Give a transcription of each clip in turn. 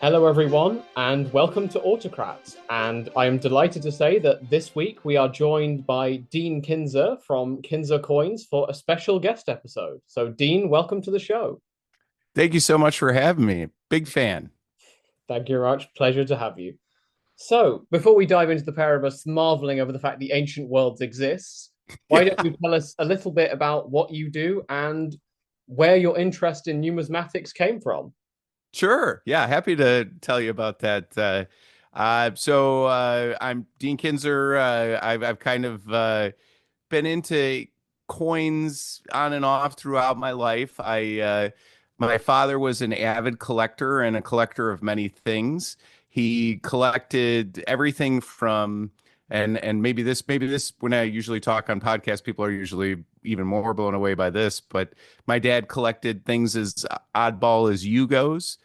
Hello, everyone, and welcome to Autocrat. And I am delighted to say that this week we are joined by Dean Kinzer from Kinzer Coins for a special guest episode. So, Dean, welcome to the show. Thank you so much for having me. Big fan. Thank you very much. Pleasure to have you. So, before we dive into the pair of us marveling over the fact the ancient worlds exists, why don't Yeah, you tell us a little bit about what you do and where your interest in numismatics came from? sure. Yeah, happy to tell you about that. I'm Dean Kinzer. I've kind of been into coins on and off throughout my life. My father was an avid collector and a collector of many things. He collected everything from and maybe this when I usually talk on podcasts, people are usually even more blown away by this. But my dad collected things as oddball as Yugos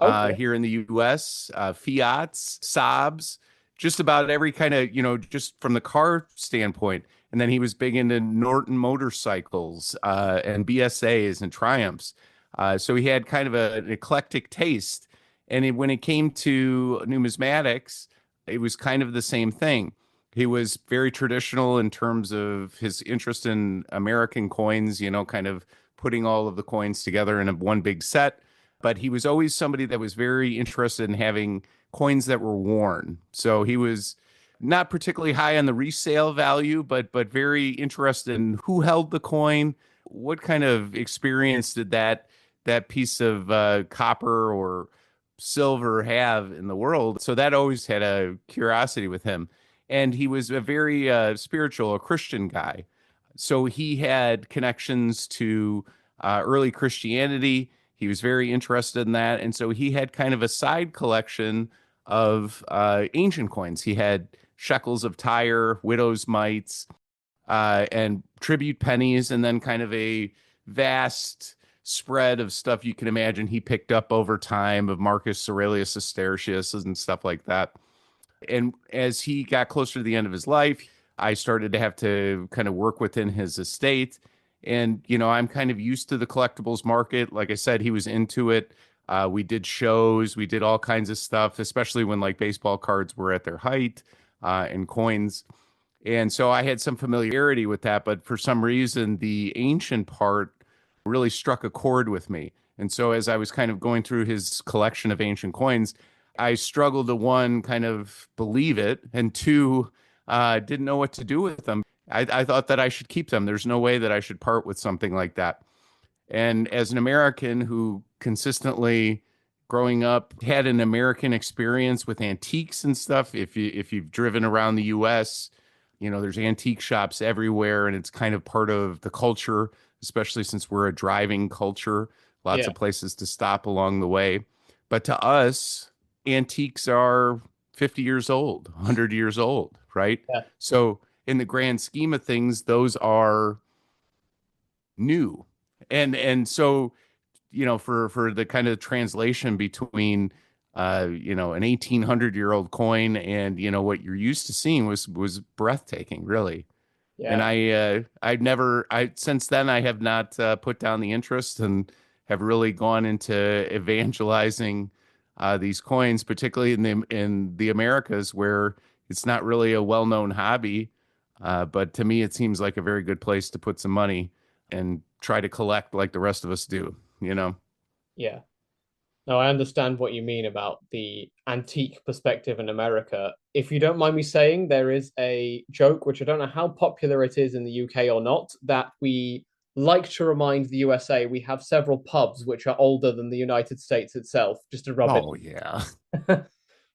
Okay. here in the U.S., Fiats, Saabs, just about every kind of just from the car standpoint. And then he was big into Norton motorcycles and BSAs and Triumphs. So he had kind of an eclectic taste. And when it came to numismatics, it was kind of the same thing. He was very traditional in terms of his interest in American coins, kind of putting all of the coins together in one big set. But he was always somebody that was very interested in having coins that were worn. So he was not particularly high on the resale value, but very interested in who held the coin, what kind of experience did that piece of copper or silver have in the world. So that always had a curiosity with him. And he was a very spiritual, a Christian guy. So he had connections to early Christianity. He was very interested in that. And so he had kind of a side collection of ancient coins. He had shekels of Tyre, widow's mites, and tribute pennies, and then kind of a vast spread of stuff you can imagine he picked up over time of Marcus Aurelius Astericius and stuff like that. And as he got closer to the end of his life, I started to have to kind of work within his estate. And, I'm kind of used to the collectibles market. Like I said, he was into it. We did shows, we did all kinds of stuff, especially when like baseball cards were at their height and coins. And so I had some familiarity with that, but for some reason, the ancient part really struck a chord with me. And so as I was kind of going through his collection of ancient coins, I struggled to one, kind of believe it, and two, didn't know what to do with them. I thought that I should keep them. There's no way that I should part with something like that. And as an American who consistently growing up had an American experience with antiques and stuff, if you've driven around the US, there's antique shops everywhere and it's kind of part of the culture, especially since we're a driving culture, lots Yeah. of places to stop along the way. But to us, antiques are 50 years old, 100 years old, right? Yeah. So in the grand scheme of things, those are new. And so, for the kind of translation between an 1800-year-old coin and what you're used to seeing was breathtaking, really. And Yeah. I've never I since then I have not put down the interest and have really gone into evangelizing these coins, particularly in the Americas where it's not really a well-known hobby. But to me, it seems like a very good place to put some money and try to collect like the rest of us do. Yeah. No, I understand what you mean about the antique perspective in America. If you don't mind me saying, there is a joke, which I don't know how popular it is in the UK or not, that we like to remind the USA we have several pubs which are older than the United States itself, just to rub it. Oh yeah.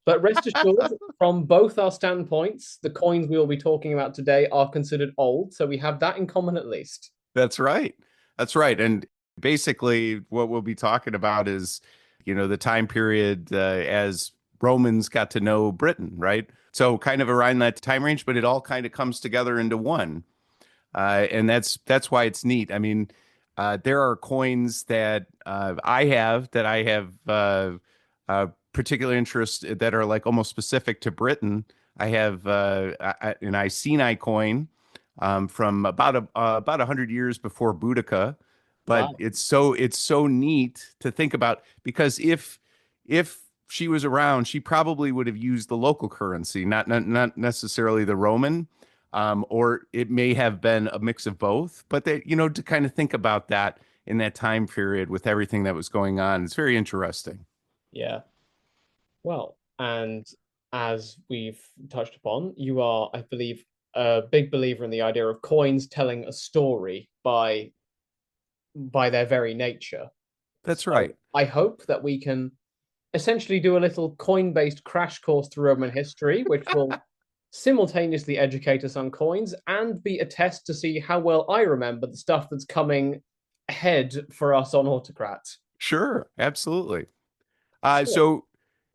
But rest assured, from both our standpoints, the coins we will be talking about today are considered old. So we have that in common at least. That's right. That's right. And basically, what we'll be talking about is, the time period as Romans got to know Britain, right? So kind of around that time range, but it all kind of comes together into one. And that's why it's neat. I mean, there are coins that I have particular interest that are like almost specific to Britain. I have an Iceni coin from about 100 years before Boudica. But Wow. it's so neat to think about because if she was around, she probably would have used the local currency, not necessarily the Roman, or it may have been a mix of both. But that, to kind of think about that in that time period with everything that was going on, it's very interesting. Yeah. Well, and as we've touched upon, you are, I believe, a big believer in the idea of coins telling a story by their very nature. That's So right. I hope that we can essentially do a little coin-based crash course through Roman history, which will simultaneously educate us on coins and be a test to see how well I remember the stuff that's coming ahead for us on Autocrat. Sure, absolutely. So, So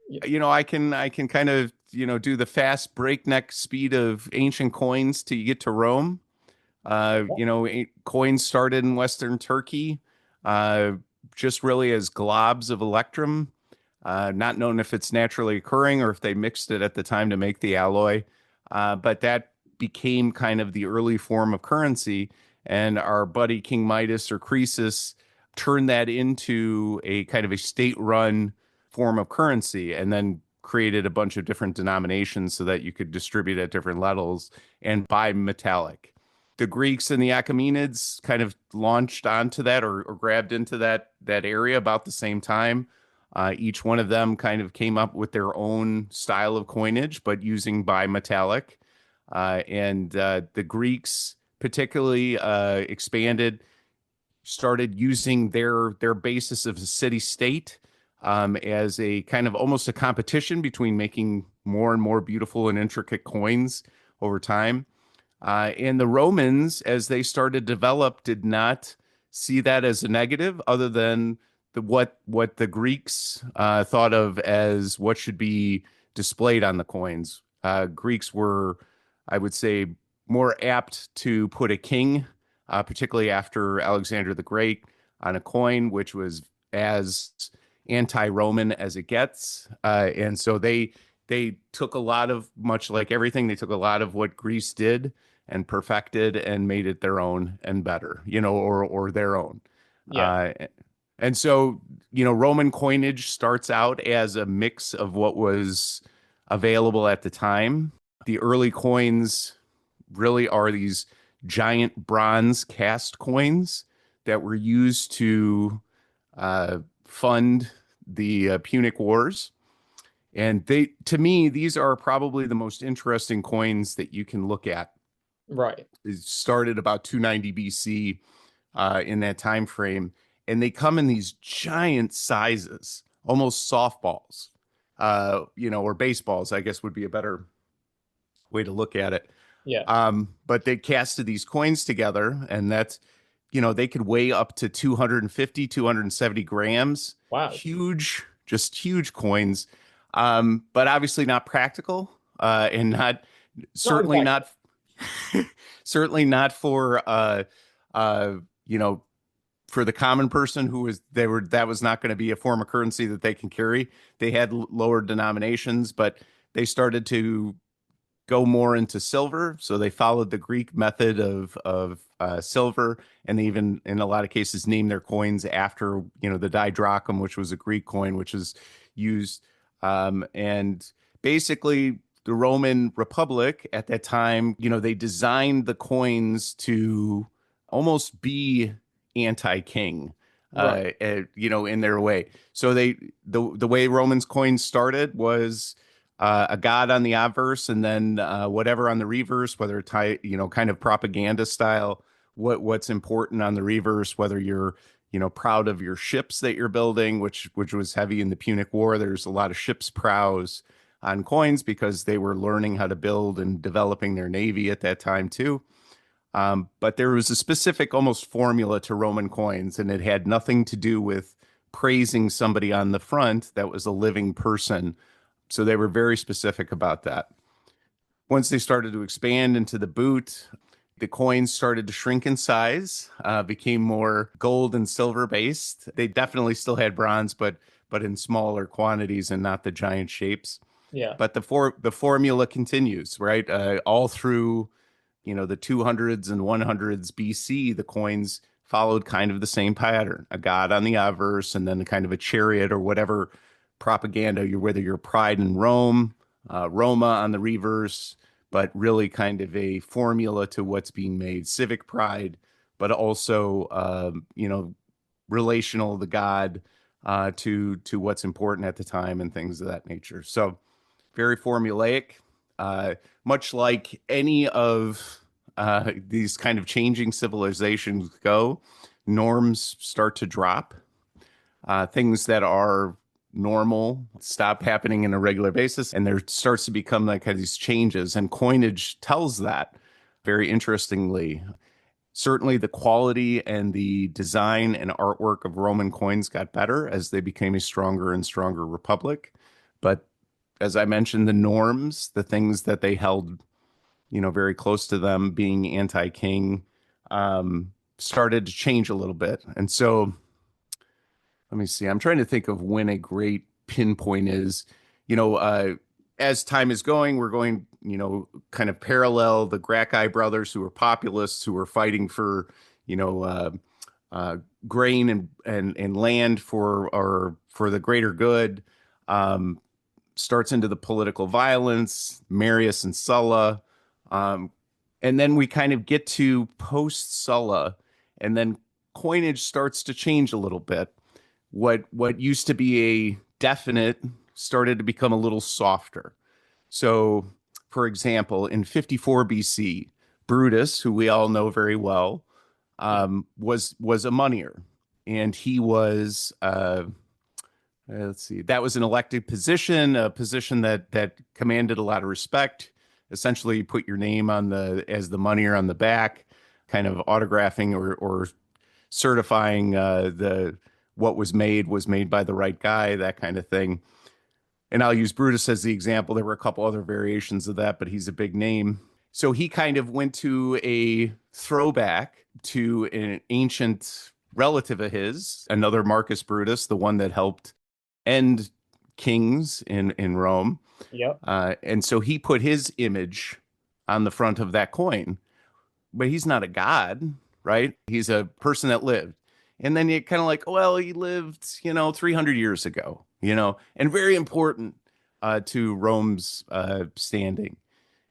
yeah. I can kind of do the fast breakneck speed of ancient coins till you get to Rome. Coins started in Western Turkey, uh, just really as globs of electrum, not known if it's naturally occurring or if they mixed it at the time to make the alloy. But that became kind of the early form of currency. And our buddy King Midas or Croesus turned that into a kind of a state-run form of currency and then created a bunch of different denominations so that you could distribute at different levels and buy metallic. The Greeks and the Achaemenids kind of launched onto that or grabbed into that area about the same time. Each one of them kind of came up with their own style of coinage, but using bimetallic. And the Greeks particularly expanded, started using their basis of a city state as a kind of almost a competition between making more and more beautiful and intricate coins over time. And the Romans, as they started to develop, did not see that as a negative, other than what the Greeks thought of as what should be displayed on the coins. Greeks were, I would say, more apt to put a king, particularly after Alexander the Great, on a coin, which was as anti-Roman as it gets. And so they took a lot of, much like everything, they took a lot of what Greece did and perfected and made it their own and better, or their own. Yeah. Uh, and so, Roman coinage starts out as a mix of what was available at the time. The early coins really are these giant bronze cast coins that were used to fund the Punic Wars. And to me, these are probably the most interesting coins that you can look at. Right. It started about 290 BC in that time frame, and they come in these giant sizes, almost softballs, or baseballs, I guess would be a better way to look at it. Yeah. But they casted these coins together, and they could weigh up to 250, 270 grams. Wow. Huge, just huge coins. But obviously not practical, and Not certainly exactly. not, certainly not uh, you know, for the common person that was not going to be a form of currency that they can carry. They had lower denominations, but they started to go more into silver. So they followed the Greek method of silver, and they even, in a lot of cases, named their coins after the didrachm, which was a Greek coin, which is used. And basically, the Roman Republic at that time, they designed the coins to almost be anti-king. Right. In their way. So the way Romans coins started was a god on the obverse, and then whatever on the reverse, whether kind of propaganda style, what's important on the reverse, whether you're proud of your ships that you're building, which was heavy in the Punic War. There's a lot of ships' prows on coins because they were learning how to build and developing their navy at that time too. But there was a specific almost formula to Roman coins, and it had nothing to do with praising somebody on the front that was a living person. So they were very specific about that. Once they started to expand into the boot, the coins started to shrink in size, became more gold and silver based. They definitely still had bronze, but in smaller quantities and not the giant shapes. Yeah. But the formula continues, right? All through the 200s and 100s BC, the coins followed kind of the same pattern: a god on the obverse, and then kind of a chariot or whatever propaganda. Whether you're pride in Rome, Roma on the reverse, but really kind of a formula to what's being made. Civic pride, but also relational, the god, to what's important at the time and things of that nature. So very formulaic, much like any of these kind of changing civilizations go. Norms start to drop. Things that are normal stop happening on a regular basis, and there starts to become like these changes. And coinage tells that very interestingly. Certainly, the quality and the design and artwork of Roman coins got better as they became a stronger and stronger republic. But as I mentioned, the norms, the things that they held, very close to them, being anti-king, started to change a little bit. And so, let me see. I'm trying to think of when a great pinpoint is. You know, as time is going, we're going, kind of parallel the Gracchi brothers, who were populists, who were fighting for, grain and land for the greater good. Starts into the political violence, Marius and Sulla. And then we kind of get to post Sulla, and then coinage starts to change a little bit. What used to be a definite started to become a little softer. So, for example, in 54 BC, Brutus, who we all know very well, was a moneyer, and he was let's see, that was an elected position, a position that commanded a lot of respect. Essentially, you put your name as the moneyer on the back, kind of autographing or certifying what was made by the right guy, that kind of thing. And I'll use Brutus as the example. There were a couple other variations of that, but he's a big name. So he kind of went to a throwback to an ancient relative of his, another Marcus Brutus, the one that helped end kings in Rome. Yep. And so he put his image on the front of that coin, but he's not a god, right? He's a person that lived. And then you kind of like, well, he lived, 300 years ago, and very important to Rome's standing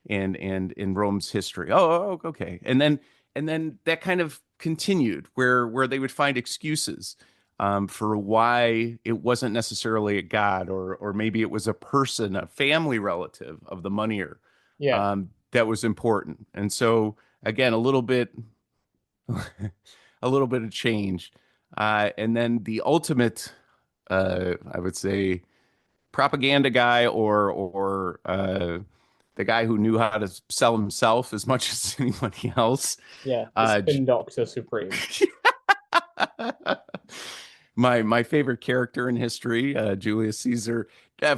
and in Rome's history. Oh, okay. And then that kind of continued where they would find excuses for why it wasn't necessarily a god, or maybe it was a person, a family relative of the moneyer, Yeah. that was important. And so again, a little bit of change. And then the ultimate, I would say, propaganda guy, or the guy who knew how to sell himself as much as anybody else. Yeah. The spin doctor supreme. My favorite character in history, Julius Caesar,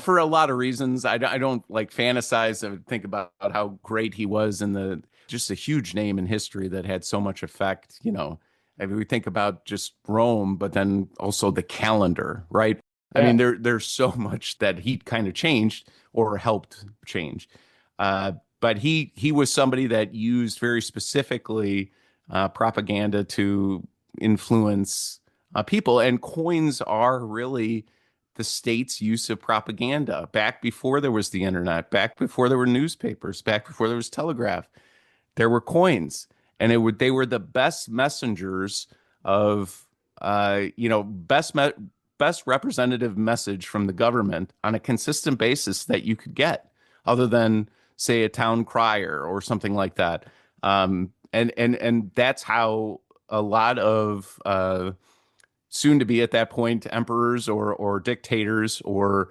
for a lot of reasons. I don't like fantasize. I would think about how great he was, and just a huge name in history that had so much effect. I mean, we think about just Rome, but then also the calendar, right? I Yeah. mean, there's so much that he kind of changed or helped change. But he was somebody that used very specifically propaganda to influence people. And coins are really the state's use of propaganda. Back before there was the internet, back before there were newspapers, back before there was telegraph, there were coins, and they were the best messengers of best representative message from the government on a consistent basis that you could get, other than say a town crier or something like that. And that's how a lot of soon to be at that point emperors or dictators or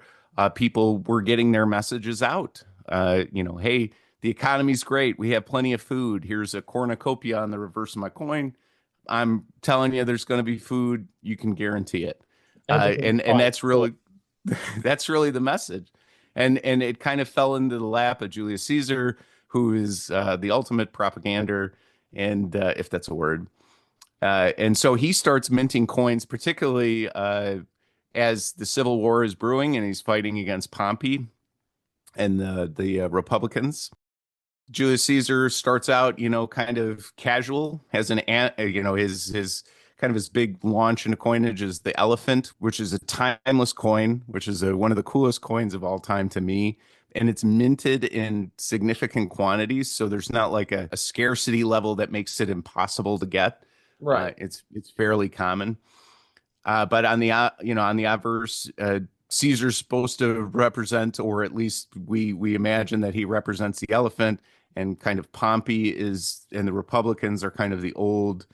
people were getting their messages out. Hey, the economy's great. We have plenty of food. Here's a cornucopia on the reverse of my coin. I'm telling you, there's going to be food. You can guarantee it. And that's really that's really the message. And it kind of fell into the lap of Julius Caesar, who is the ultimate propagander, and if that's a word. And so he starts minting coins, particularly as the Civil War is brewing and he's fighting against Pompey and the Republicans. Julius Caesar starts out, kind of casual, has his kind of his big launch into coinage is the elephant, which is a timeless coin, which is one of the coolest coins of all time to me. And it's minted in significant quantities, so there's not like a scarcity level that makes it impossible to get. Right. It's fairly common. But on the on the obverse, Caesar's supposed to represent, or at least we imagine that he represents the elephant, and kind of Pompey is, and the Republicans are kind of the old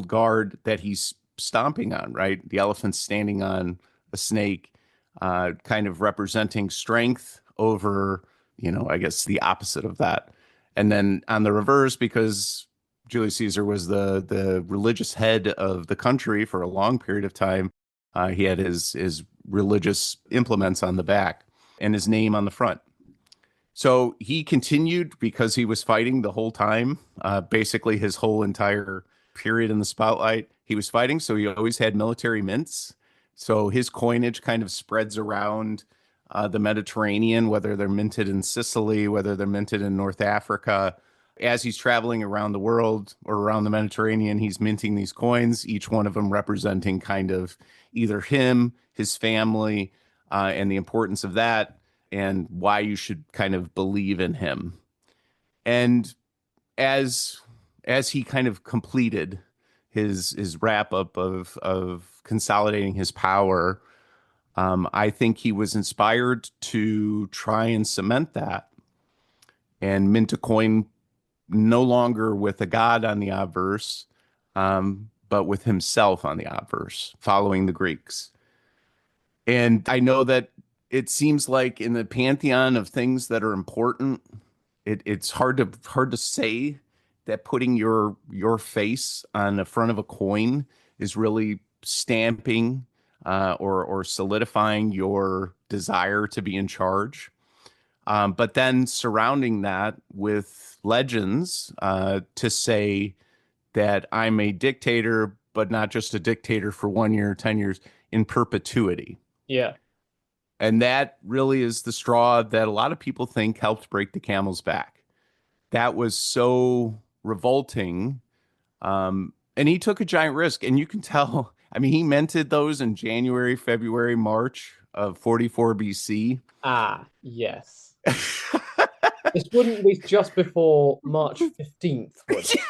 guard that he's stomping on, right? The elephant's standing on a snake, kind of representing strength over, I guess the opposite of that. And then on the reverse, because Julius Caesar was the religious head of the country for a long period of time, he had his religious implements on the back and his name on the front. So he continued because he was fighting the whole time, basically his whole entire period in the spotlight. He was fighting, so he always had military mints. So his coinage kind of spreads around the Mediterranean, whether they're minted in Sicily, whether they're minted in North Africa. As he's traveling around the world or around the Mediterranean, he's minting these coins, each one of them representing kind of either him, his family, and the importance of that, and why you should kind of believe in him. And as he kind of completed his wrap up of consolidating his power, I think he was inspired to try and cement that and mint a coin no longer with a god on the obverse, but with himself on the obverse, following the Greeks. And I know that it seems like in the pantheon of things that are important, it's hard to say that putting your face on the front of a coin is really stamping or solidifying your desire to be in charge. But then surrounding that with legends to say that I'm a dictator, but not just a dictator for 1 year, 10 years, in perpetuity. Yeah. And that really is the straw that a lot of people think helped break the camel's back. That was so revolting. And he took a giant risk. And you can tell, I mean, he minted those in January, February, March of 44 BC. Ah, yes. This wouldn't be just before March 15th, would it?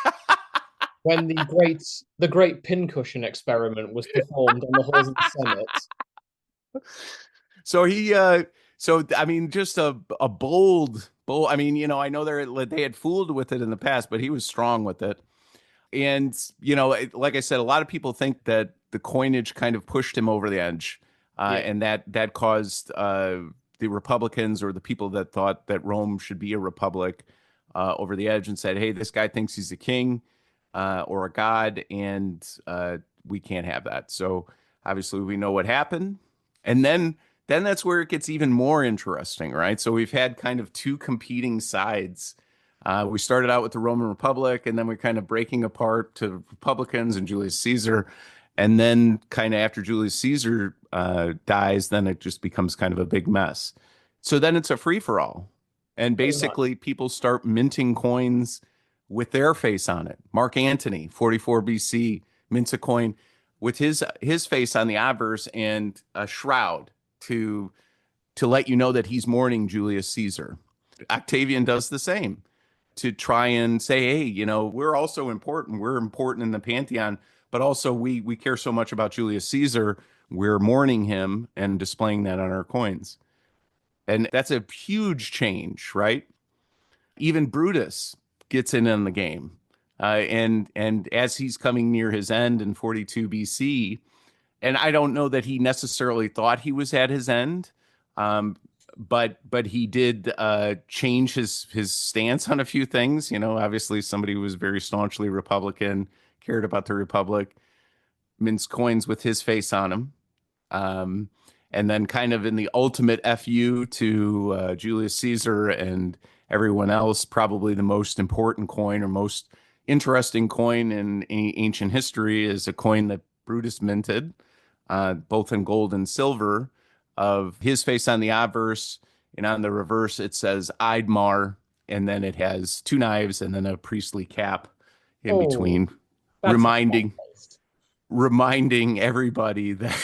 When the great pincushion experiment was performed on the halls of the Senate. So I mean, just a bold. I mean, I know they had fooled with it in the past, but he was strong with it. And, like I said, a lot of people think that the coinage kind of pushed him over the edge, Yeah. and that caused the Republicans, or the people that thought that Rome should be a republic, over the edge, and said, hey, this guy thinks he's a king or a god, and we can't have that. So obviously we know what happened. And then that's where it gets even more interesting, right? So we've had kind of two competing sides. We started out with the Roman Republic, and then we're kind of breaking apart to Republicans and Julius Caesar. And then kind of after Julius Caesar dies, then it just becomes kind of a big mess. So then it's a free-for-all. And Pretty much. basically people start minting coins with their face on it. Mark Antony, 44 BC, mints a coin with his face on the obverse and a shroud to let you know that he's mourning Julius Caesar. Octavian does the same to try and say, hey, we're also important. We're important in the pantheon, but also we care so much about Julius Caesar. We're mourning him and displaying that on our coins. And that's a huge change, right? Even Brutus gets in on the game. And as he's coming near his end in 42 BC, and I don't know that he necessarily thought he was at his end, but he did change his stance on a few things. Obviously somebody who was very staunchly Republican, cared about the Republic, mints coins with his face on them. And then kind of in the ultimate FU to Julius Caesar and everyone else, probably the most important coin or most interesting coin in ancient history is a coin that Brutus minted, both in gold and silver, of his face on the obverse, and on the reverse it says Eidmar, and then it has two knives and then a priestly cap in Oh, between, that's a bad reminding taste. reminding everybody that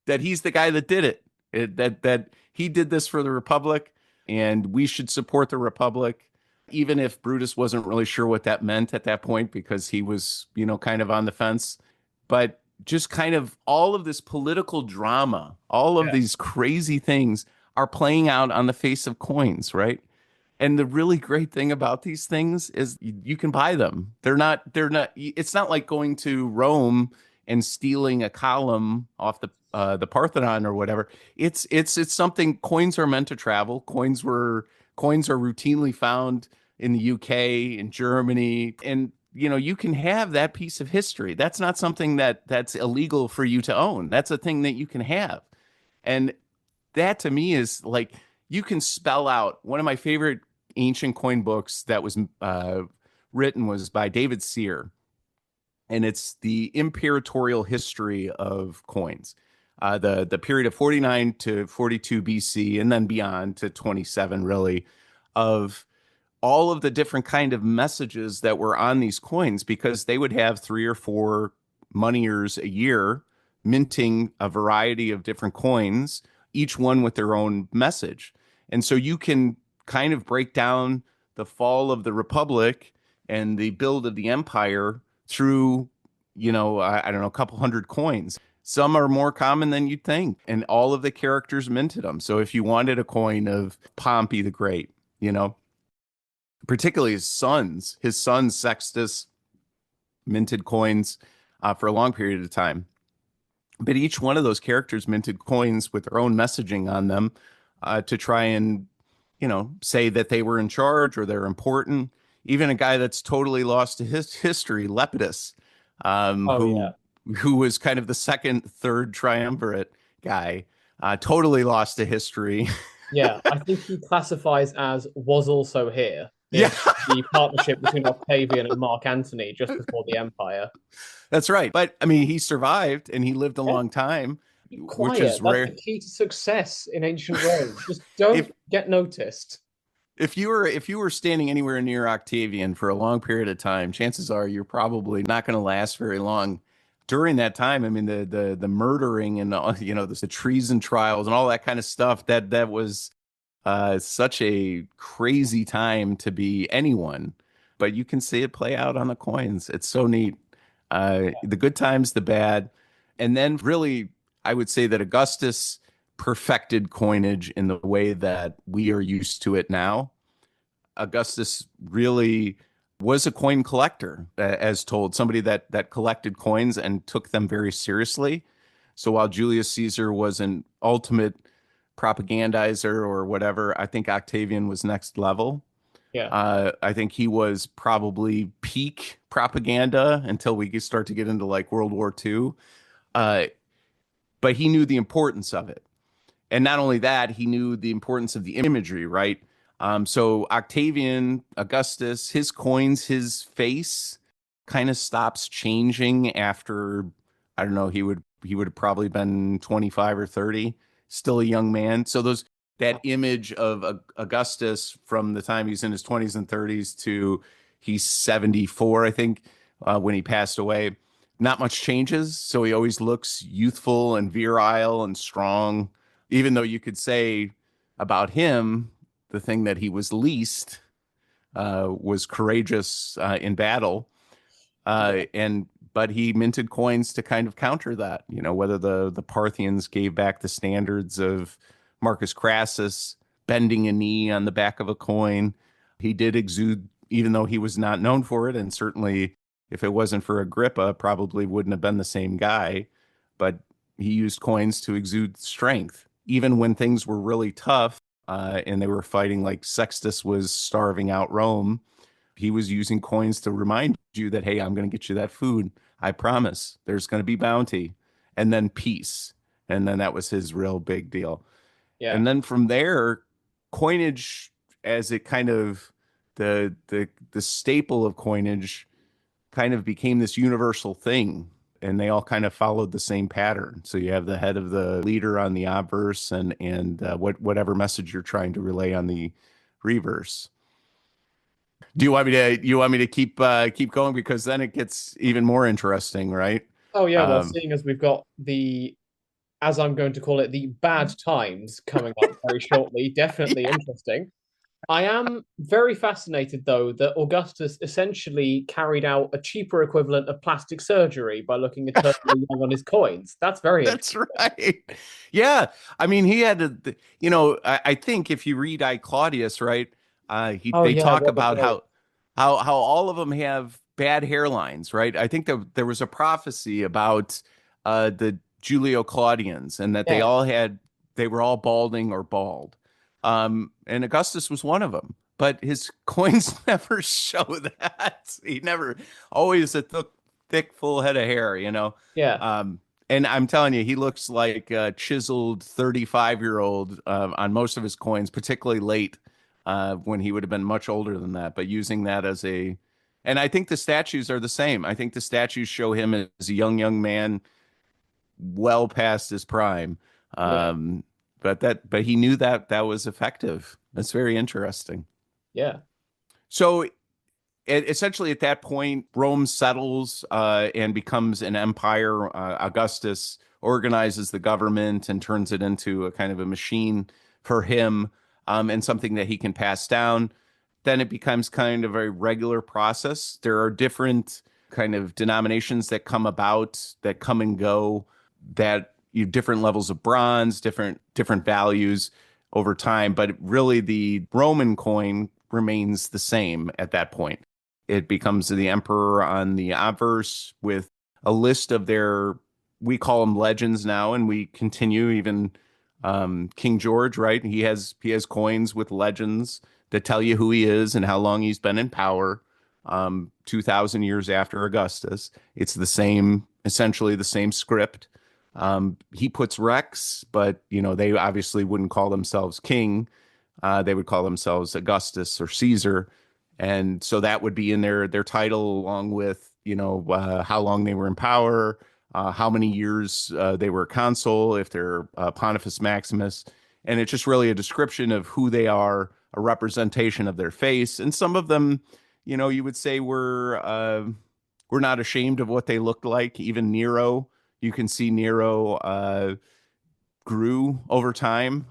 that he's the guy that did it. That he did this for the Republic, and we should support the Republic, even if Brutus wasn't really sure what that meant at that point because he was, kind of on the fence. But just kind of all of this political drama, all of Yeah. these crazy things are playing out on the face of coins, right? And the really great thing about these things is you can buy them. It's not like going to Rome and stealing a column off the Parthenon or whatever. It's something. Coins are meant to travel. Coins are routinely found in the UK, in Germany, and you can have that piece of history. That's not something that's illegal for you to own. That's a thing that you can have. And that to me is like you can spell out one of my favorite ancient coin books that was written was by David Sear, and it's the imperatorial history of coins, the period of 49 to 42 BC, and then beyond to 27, really, of all of the different kind of messages that were on these coins, because they would have 3 or 4 moneyers a year minting a variety of different coins, each one with their own message. And so you can kind of break down the fall of the Republic and the build of the empire through, I don't know, a couple hundred coins. Some are more common than you'd think, and all of the characters minted them. So if you wanted a coin of Pompey the Great, particularly his son Sextus minted coins for a long period of time. But each one of those characters minted coins with their own messaging on them to try and, say that they were in charge or they're important. Even a guy that's totally lost to his history, Lepidus, Oh yeah. who was kind of the second, third triumvirate guy, totally lost to history. Yeah, I think he classifies as was also here Yeah, in the partnership between Octavian and Mark Antony just before the Empire. that's right. But I mean, he survived and he lived a Yeah, long time, be which quiet. is That's rare. the key to success in ancient Rome. Just don't If get noticed. if you were standing anywhere near Octavian for a long period of time, chances are you're probably not going to last very long. During that time, I mean, the murdering and the treason trials and all that kind of stuff, that was such a crazy time to be anyone. But you can see it play out on the coins. It's so neat. The good times, the bad, and then really, I would say that Augustus perfected coinage in the way that we are used to it now. Augustus really was a coin collector, as told, somebody that collected coins and took them very seriously. So while Julius Caesar was an ultimate propagandizer or whatever, I think Octavian was next level. Yeah, I think he was probably peak propaganda until we start to get into like World War II. Uh, but he knew the importance of it. And not only that, he knew the importance of the imagery, right? So Octavian, Augustus, his coins, his face kind of stops changing after, I don't know, he would have probably been 25 or 30, still a young man. So that image of Augustus from the time he's in his 20s and 30s to he's 74, I think, when he passed away, not much changes. So he always looks youthful and virile and strong, even though you could say about him, the thing that he was least was courageous in battle. yeah, And but he minted coins to kind of counter that, whether the Parthians gave back the standards of Marcus Crassus bending a knee on the back of a coin. He did exude, even though he was not known for it, and certainly if it wasn't for Agrippa, probably wouldn't have been the same guy. But he used coins to exude strength, even when things were really tough and they were fighting like Sextus was starving out Rome. He was using coins to remind you that, hey, I'm going to get you that food. I promise there's going to be bounty, and then peace. And then that was his real big deal. yeah, And then from there, coinage as it kind of the staple of coinage kind of became this universal thing, and they all kind of followed the same pattern. So you have the head of the leader on the obverse, and whatever message you're trying to relay on the reverse. Do you want me to keep going because then it gets even more interesting, right? Oh yeah, well, Um, seeing as we've got the, as I'm going to call it, the bad times coming up very shortly, definitely yeah, interesting. I am very fascinated, though, that Augustus essentially carried out a cheaper equivalent of plastic surgery by looking eternally young on his coins. That's very that's interesting. right. Yeah, I mean, he had to, you know, I think if you read I Claudius, right, Oh they yeah, talk what the about bloke? how all of them have bad hairlines, right? I think that there was a prophecy about the Julio Claudians and that Yeah, they were all balding or bald. And Augustus was one of them, but his coins never show that. He never, always a thick, full head of hair, you know. yeah, Um, and I'm telling you, he looks like a chiseled 35-year-old on most of his coins, particularly late when he would have been much older than that. But using that as a, and I think the statues are the same. I think the statues show him as a young man, well past his prime. yeah, Um, but he knew that that was effective. That's very interesting. yeah, So essentially, at that point, Rome settles and becomes an empire. Augustus organizes the government and turns it into a kind of a machine for him and something that he can pass down. Then it becomes kind of a regular process. There are different kind of denominations that come about, that come and go, that you different levels of bronze, different values over time. But really, the Roman coin remains the same at that point. It becomes the emperor on the obverse with a list of their, we call them legends now, and we continue even King George, right? He has coins with legends that tell you who he is and how long he's been in power. 2,000 years after Augustus, it's the same, essentially the same script. He puts Rex, but you know they obviously wouldn't call themselves king. They would call themselves Augustus or Caesar, and so that would be in their title along with how long they were in power, how many years they were consul, if they're Pontifex Maximus, and it's just really a description of who they are, a representation of their face, and some of them, you would say were not ashamed of what they looked like. Even Nero, you can see Nero grew over time.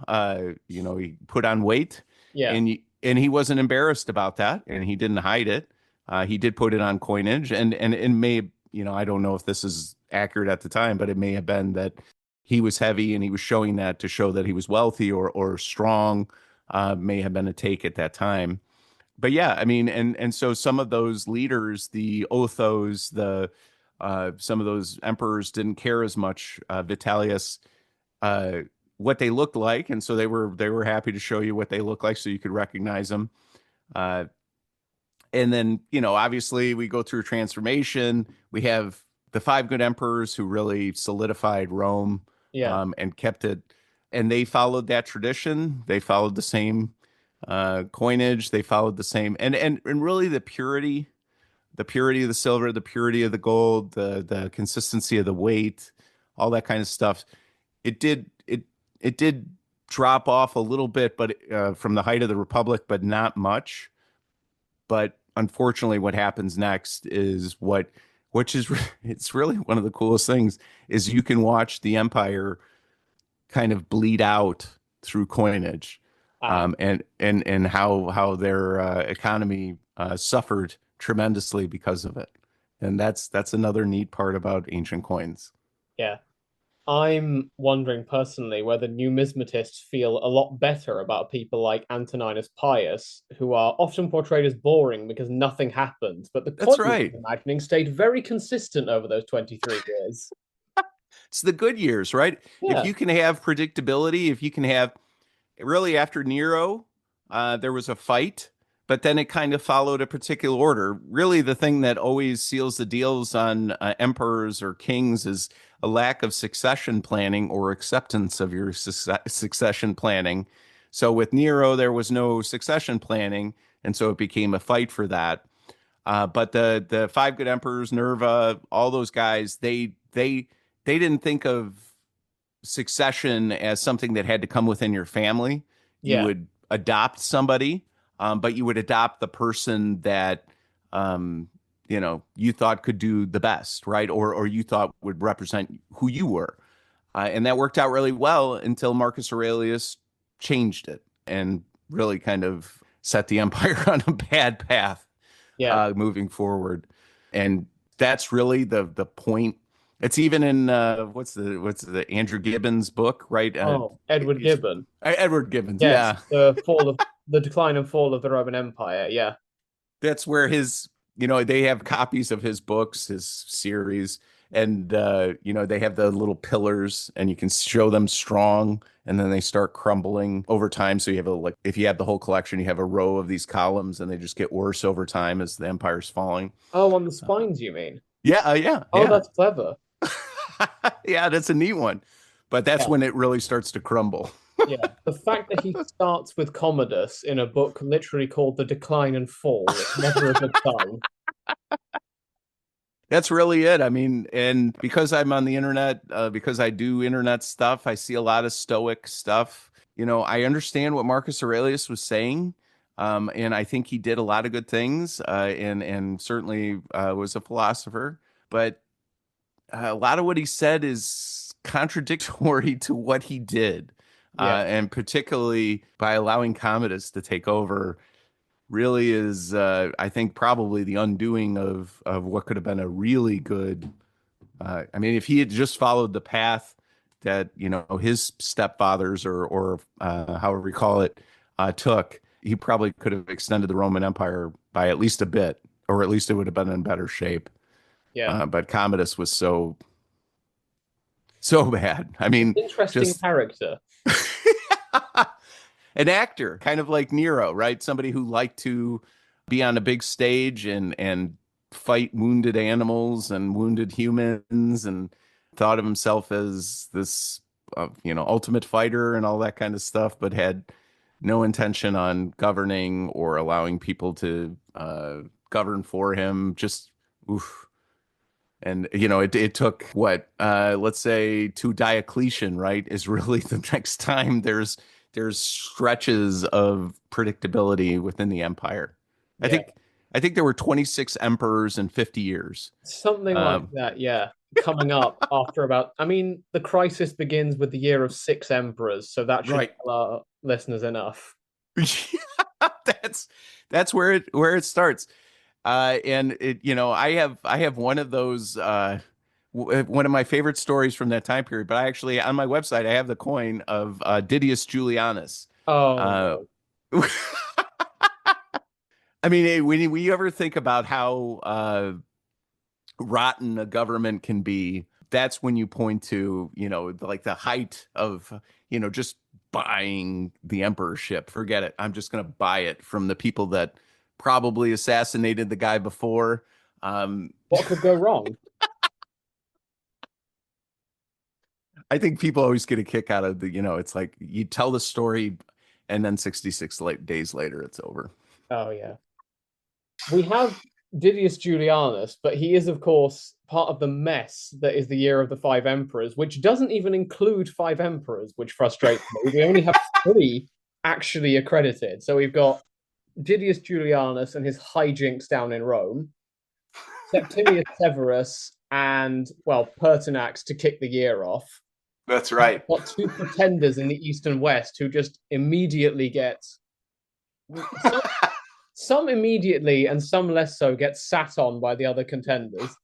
He put on weight, yeah, and he wasn't embarrassed about that, and he didn't hide it. He did put it on coinage, and it may, I don't know if this is accurate at the time, but it may have been that he was heavy and he was showing that to show that he was wealthy or strong. May have been a take at that time. But yeah, I mean, and so some of those leaders, the Othos, the some of those emperors didn't care as much. Vitellius, uh, what they looked like, and so they were happy to show you what they look like so you could recognize them. Uh, and then obviously we go through a transformation. We have the five good emperors who really solidified Rome yeah, and kept it, and they followed that tradition. They followed the same coinage. They followed the same, and really the purity of the silver, the purity of the gold, the consistency of the weight, all that kind of stuff. It did drop off a little bit, but from the height of the Republic, but not much. But unfortunately, what happens next is which is it's really one of the coolest things is you can watch the empire kind of bleed out through coinage, ah, and how their economy suffered tremendously because of it. And that's another neat part about ancient coins. yeah. I'm wondering personally whether numismatists feel a lot better about people like Antoninus Pius, who are often portrayed as boring because nothing happened, but the That's coins right. I'm imagining stayed very consistent over those 23 years. It's the good years, right? If Yeah, you can have predictability, if you can have really after Nero, there was a fight, but then it kind of followed a particular order. Really, the thing that always seals the deals on emperors or kings is a lack of succession planning or acceptance of your succession planning. So with Nero, there was no succession planning, and so it became a fight for that. But the five good emperors, Nerva, all those guys, they didn't think of succession as something that had to come within your family. You yeah, would adopt somebody, but you would adopt the person that you thought could do the best, right? Or you thought would represent who you were. And that worked out really well until Marcus Aurelius changed it and really kind of set the empire on a bad path Yeah. moving forward. And that's really the point. It's even in what's the Andrew Gibbons book, right? Oh, Edward Gibbon. Edward Gibbons, Yes, yeah. the decline and fall of the Roman Empire. Yeah. That's where they have copies of his books, his series, and they have the little pillars, and you can show them strong, and then they start crumbling over time. So you have like if you have the whole collection, you have a row of these columns, and they just get worse over time as the empire's falling. Oh, on the spines, you mean? Yeah, yeah, Oh, yeah. that's clever. Yeah, that's a neat one. But that's Yeah. when it really starts to crumble. Yeah. The fact that he starts with Commodus in a book literally called The Decline and Fall is never a good sign. That's really it. I mean, and because I'm on the internet, because I do internet stuff, I see a lot of Stoic stuff. I understand what Marcus Aurelius was saying, and I think he did a lot of good things, and certainly was a philosopher. But a lot of what he said is contradictory to what he did, Yeah. and particularly by allowing Commodus to take over really is I think probably the undoing of what could have been a really good I mean if he had just followed the path that his stepfathers or however you call it took, he probably could have extended the Roman Empire by at least a bit, or at least it would have been in better shape. Yeah. But Commodus was so bad. I mean, Interesting just character. an actor, kind of like Nero, right? Somebody who liked to be on a big stage and fight wounded animals and wounded humans, and thought of himself as this, ultimate fighter and all that kind of stuff, but had no intention on governing or allowing people to govern for him. Just oof. And it took what let's say to Diocletian, right? Is really the next time there's stretches of predictability within the empire. I Yeah. think I think there were 26 emperors in 50 years. Something like Um, that, yeah. Coming up after about, I mean, the crisis begins with the year of 6 emperors, so that should right. tell our listeners enough. that's that's where it starts. And I have one of those one of my favorite stories from that time period. But I actually on my website I have the coin of Didius Julianus. Oh Uh, no. I mean, when we ever think about how rotten a government can be, that's when you point to like the height of just buying the emperorship. Forget it. I'm just going to buy it from the people that probably assassinated the guy before. Um, What could go wrong? I think people always get a kick out of it's like you tell the story and then 66 days later it's over. Oh yeah. We have Didius Julianus, but he is, of course, part of the mess that is the year of the 5 emperors, which doesn't even include 5 emperors, which frustrates me. We only have 3 actually accredited. So we've got Didius Julianus and his hijinks down in Rome, Septimius Severus, and, well, Pertinax to kick the year off. That's right. Got 2 pretenders in the East and West who just immediately get some immediately and some less so get sat on by the other contenders.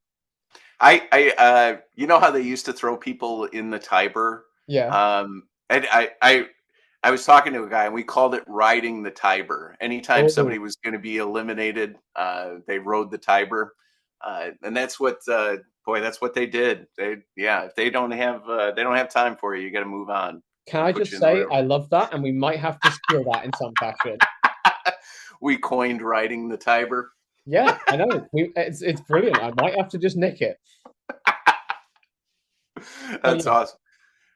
You know how they used to throw people in the Tiber? Yeah. And I was talking to a guy and we called it riding the Tiber. Anytime Oh, somebody was going to be eliminated, they rode the Tiber. And that's what, boy, that's what they did. If they don't have time for you, you got to move on can and I put just you in the say railroad. I love that, and we might have to steal that in some fashion. We coined riding the Tiber. Yeah, I know. It's brilliant. I might have to just nick it. So That's yeah, awesome.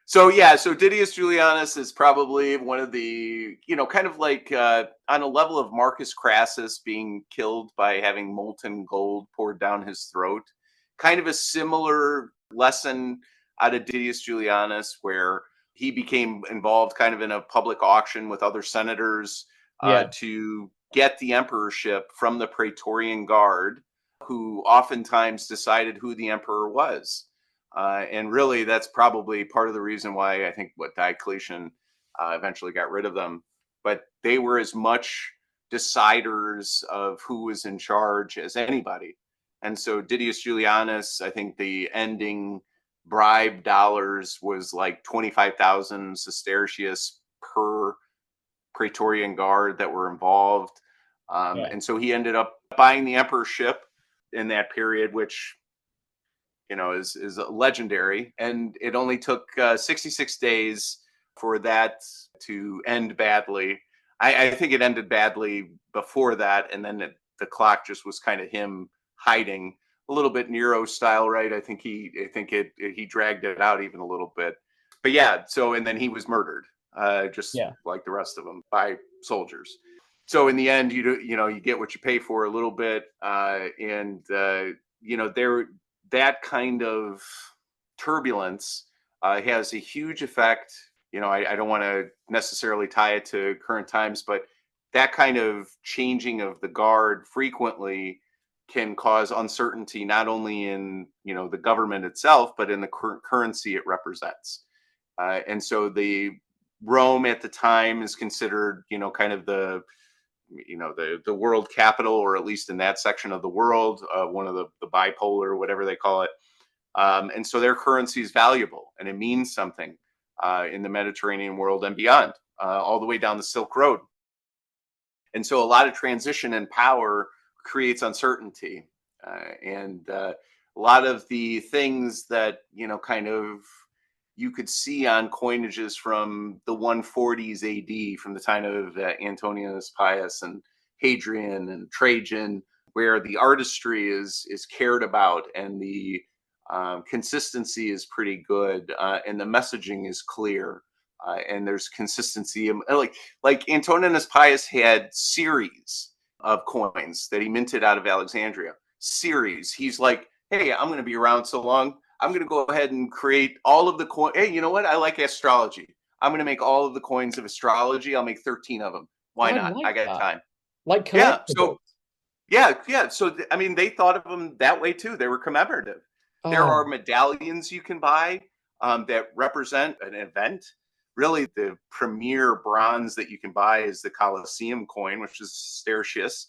So Didius Julianus is probably one of the, kind of like on a level of Marcus Crassus being killed by having molten gold poured down his throat. Kind of a similar lesson out of Didius Julianus, where he became involved kind of in a public auction with other senators yeah, to get the emperorship from the Praetorian Guard, who oftentimes decided who the emperor was. And really, that's probably part of the reason why I think what Diocletian eventually got rid of them. But they were as much deciders of who was in charge as anybody. And so Didius Julianus, I think the ending bribe dollars was like 25,000 sestertius per Praetorian Guard that were involved. Yeah. And so he ended up buying the emperorship in that period, which is legendary. And it only took 66 days for that to end badly. I think it ended badly before that, and then the clock just was kind of him hiding a little bit Nero style, right? I think he dragged it out even a little bit. But yeah, so and then he was murdered, just Yeah. like the rest of them, by soldiers. So in the end, you get what you pay for a little bit, and there that kind of turbulence has a huge effect. I don't want to necessarily tie it to current times, but that kind of changing of the guard frequently can cause uncertainty not only in the government itself, but in the currency it represents. And so the Rome at the time is considered, kind of the world capital, or at least in that section of the world, one of the bipolar, whatever they call it. And so their currency is valuable and it means something in the Mediterranean world and beyond, all the way down the Silk Road. And so a lot of transition in power creates uncertainty. And a lot of the things that, kind of you could see on coinages from the 140s AD, from the time of Antoninus Pius and Hadrian and Trajan, where the artistry is cared about and the consistency is pretty good, and the messaging is clear, and there's consistency. Like Antoninus Pius had series of coins that he minted out of Alexandria. Series. He's like, hey, I'm going to be around so long. I'm going to go ahead and create all of the coins. Hey, you know what? I like astrology. I'm going to make all of the coins of astrology. I'll make 13 of them. Why I not? I like got that. time. Like Yeah. collectibles. So yeah. So I mean, they thought of them that way too. They were commemorative. There are Oh, medallions you can buy that represent an event. Really, the premier bronze that you can buy is the Colosseum coin, which is Stertius,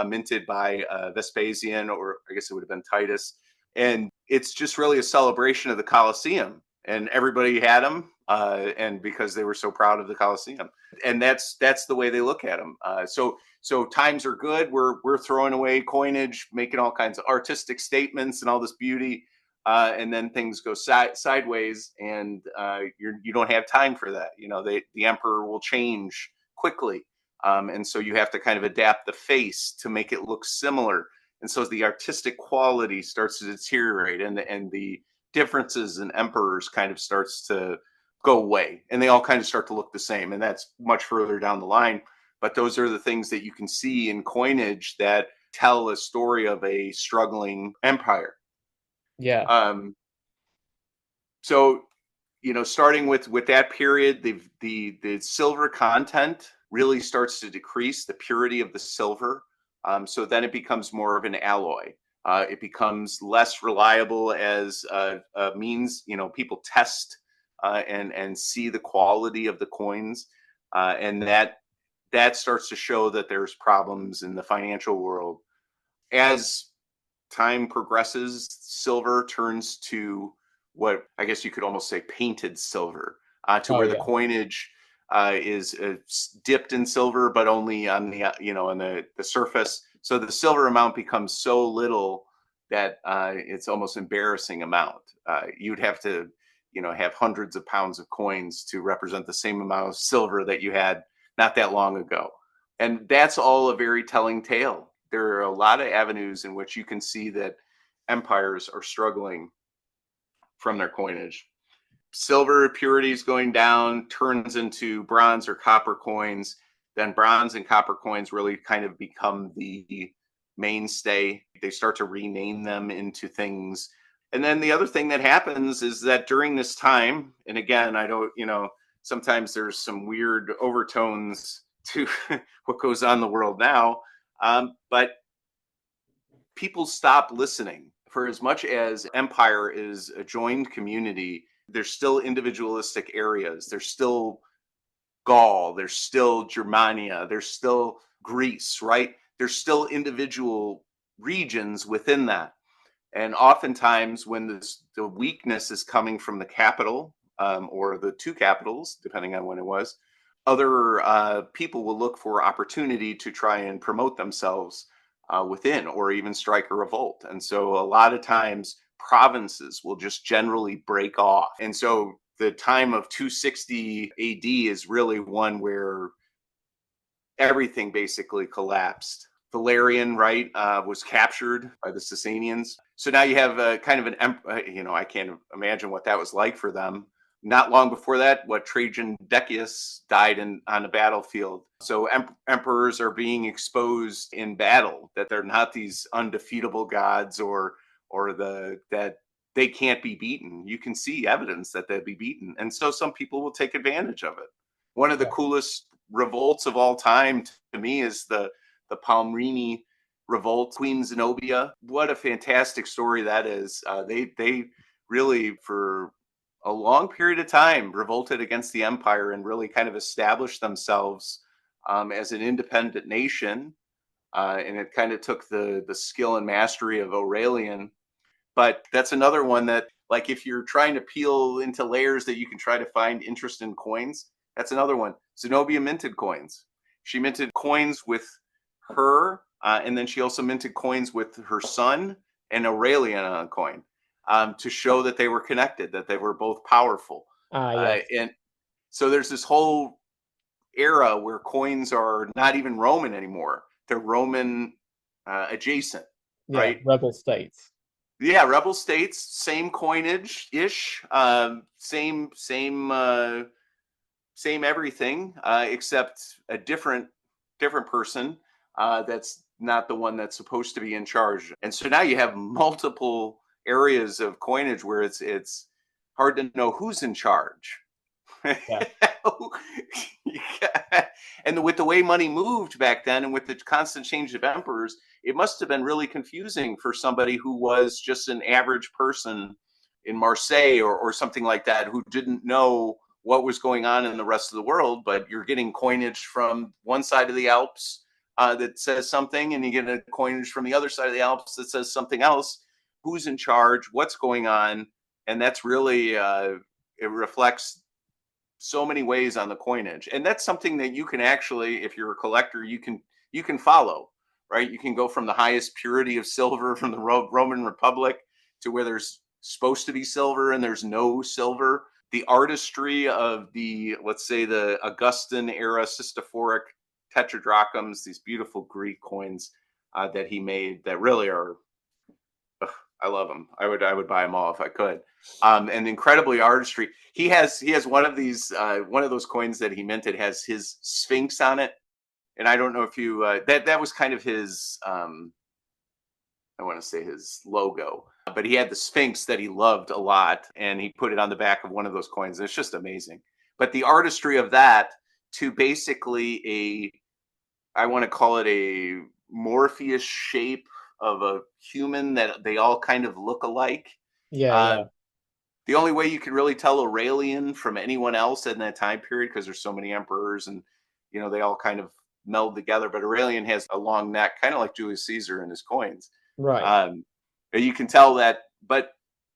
minted by Vespasian, or I guess it would have been Titus. And it's just really a celebration of the Colosseum. And everybody had them, and because they were so proud of the Colosseum. And that's the way they look at them. So times are good. We're throwing away coinage, making all kinds of artistic statements and all this beauty. And then things go sideways, and you don't have time for that. The emperor will change quickly, and so you have to kind of adapt the face to make it look similar. And so the artistic quality starts to deteriorate, and the differences in emperors kind of starts to go away, and they all kind of start to look the same. And that's much further down the line. But those are the things that you can see in coinage that tell a story of a struggling empire. yeah. Um, so, starting with that period, the silver content really starts to decrease, the purity of the silver. So then it becomes more of an alloy. It becomes less reliable as a means. People test and see the quality of the coins, and that starts to show that there's problems in the financial world. As time progresses, silver turns to what I guess you could almost say painted silver, to Oh, where the yeah. coinage is dipped in silver, but only on the on the surface. So the silver amount becomes so little that it's almost embarrassing amount. You'd have to have hundreds of pounds of coins to represent the same amount of silver that you had not that long ago. And that's all a very telling tale. There are a lot of avenues in which you can see that empires are struggling from their coinage. Silver purity is going down, turns into bronze or copper coins. Then bronze and copper coins really kind of become the mainstay. They start to rename them into things. And then the other thing that happens is that during this time, and again, I don't, sometimes there's some weird overtones to what goes on in the world now. But people stop listening. For as much as empire is a joined community, there's still individualistic areas. There's still Gaul, there's still Germania, there's still Greece, right? There's still individual regions within that. And oftentimes, when the weakness is coming from the capital or the two capitals, depending on when it was, other people will look for opportunity to try and promote themselves within or even strike a revolt. And so, a lot of times, provinces will just generally break off. And so, the time of 260 AD is really one where everything basically collapsed. Valerian, right, was captured by the Sasanians. So now you have kind of I can't imagine what that was like for them. Not long before that, Trajan Decius died on the battlefield. So emperors are being exposed in battle, that they're not these undefeatable gods or that they can't be beaten. You can see evidence that they'll be beaten. And so some people will take advantage of it. One of the coolest revolts of all time to me is the Palmyrini revolt, Queen Zenobia. What a fantastic story that is. They really, for a long period of time, revolted against the empire and really kind of established themselves as an independent nation. And it kind of took the skill and mastery of Aurelian. But that's another one that, like, if you're trying to peel into layers that you can try to find interest in coins, that's another one. Zenobia minted coins. She minted coins with her, and then she also minted coins with her son and Aurelian on a coin to show that they were connected, that they were both powerful. Yes. And so there's this whole era where coins are not even Roman anymore. They're Roman adjacent, Yeah, right? rebel states. Yeah, rebel states, same coinage ish, same everything, except a different person that's not the one that's supposed to be in charge. And so now you have multiple areas of coinage where it's hard to know who's in charge. Yeah. And with the way money moved back then and with the constant change of emperors, it must have been really confusing for somebody who was just an average person in Marseille or something like that, who didn't know what was going on in the rest of the world. But you're getting coinage from one side of the Alps that says something, and you get a coinage from the other side of the Alps that says something else. Who's in charge? What's going on? And that's really, it reflects so many ways on the coinage. And that's something that you can actually, if you're a collector, you can follow, right? You can go from the highest purity of silver from the Roman Republic to where there's supposed to be silver and there's no silver. The artistry of the, let's say, the Augustan era cystophoric tetradrachms, these beautiful Greek coins that he made that really are, I love them. I would buy them all if I could. And incredibly artistry. He has one of these one of those coins that he minted has his Sphinx on it, and I don't know if you that was kind of his I want to say his logo, but he had the Sphinx that he loved a lot, and he put it on the back of one of those coins. And it's just amazing. But the artistry of that to basically I want to call it a Morpheus shape of a human that they all kind of look alike. Yeah, Uh, yeah. the only way you could really tell Aurelian from anyone else in that time period, because there's so many emperors and they all kind of meld together. But Aurelian has a long neck, kind of like Julius Caesar in his coins. Right. You can tell that, but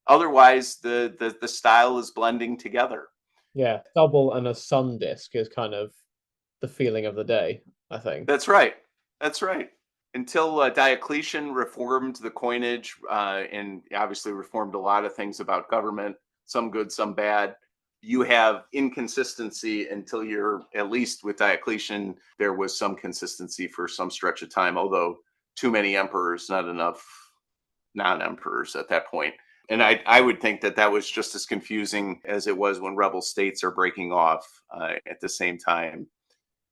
otherwise the style is blending together. Yeah. Double and a sun disk is kind of the feeling of the day, I think. That's right. That's right. Until Diocletian reformed the coinage and obviously reformed a lot of things about government, some good, some bad. You have inconsistency until you're, at least with Diocletian, there was some consistency for some stretch of time, although too many emperors, not enough non-emperors at that point. And I would think that was just as confusing as it was when rebel states are breaking off at the same time.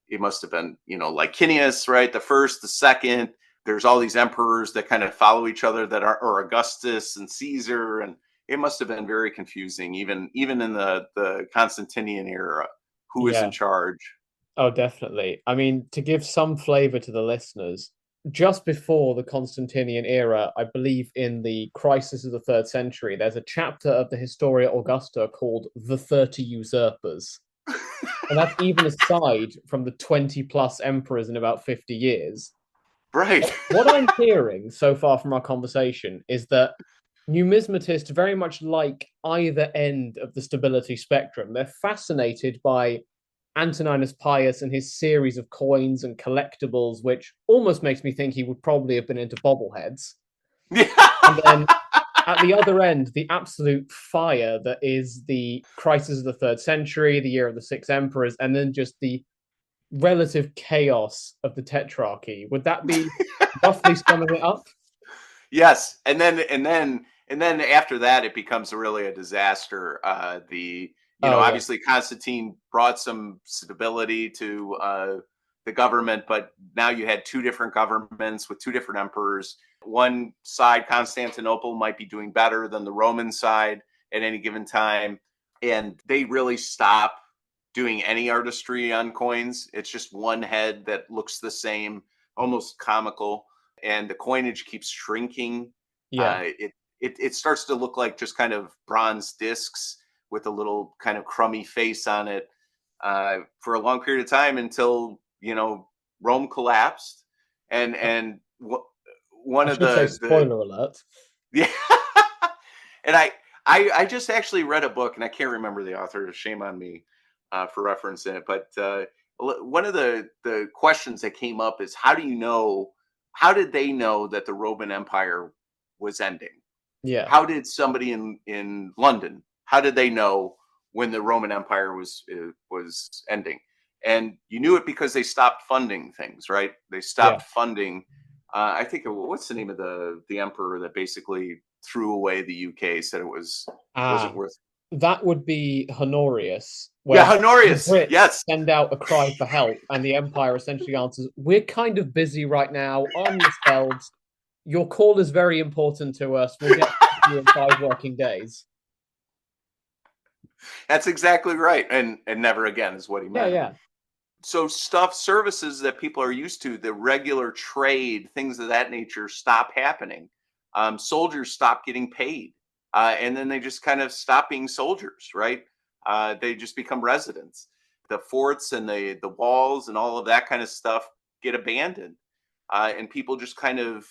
It must have been, Licinius, right? The first, the second. There's all these emperors that kind of follow each other that are, or Augustus and Caesar, and it must have been very confusing, even in the Constantinian era. Who is Yeah. in charge? Oh, definitely. I mean, to give some flavor to the listeners, just before the Constantinian era, I believe in the Crisis of the Third Century, there's a chapter of the Historia Augusta called The 30 Usurpers. And that's even aside from the 20 plus emperors in about 50 years. Right. What I'm hearing so far from our conversation is that numismatists very much like either end of the stability spectrum. They're fascinated by Antoninus Pius and his series of coins and collectibles, which almost makes me think he would probably have been into bobbleheads. And then at the other end, the absolute fire that is the crisis of the third century, the year of the six emperors, and then just the relative chaos of the tetrarchy. Would that be roughly summing it up? Yes, and then after that, it becomes really a disaster. Oh yeah, Obviously Constantine brought some stability to the government, but now you had two different governments with two different emperors. One side, Constantinople, might be doing better than the Roman side at any given time, and they really stop doing any artistry on coins. It's just one head that looks the same, almost comical, and the coinage keeps shrinking. yeah, It starts to look like just kind of bronze discs with a little kind of crummy face on it for a long period of time until Rome collapsed, and one I of should say the spoiler alert. yeah, and I just actually read a book, and I can't remember the author. Shame on me for referencing it. But one of the questions that came up is, how do you know? How did they know that the Roman Empire was ending? Yeah, How did somebody in London? How did they know when the Roman Empire was ending? And you knew it because they stopped funding things, right? They yeah. stopped funding. I think what's the name of the emperor that basically threw away the UK? Said wasn't Ah, worth. that would be Honorius, Yeah, where the Honorius. Brits Yes. send out a cry for help, and the Empire essentially answers, "We're kind of busy right now, arm yourselves. Your call is very important to us. We'll get back to you in 5 working days." That's exactly right. And never again is what he Yeah, meant. yeah, So services that people are used to, the regular trade, things of that nature, stop happening. Soldiers stop getting paid, and then they just kind of stop being soldiers, right? They just become residents. The forts and the walls and all of that kind of stuff get abandoned, and people just kind of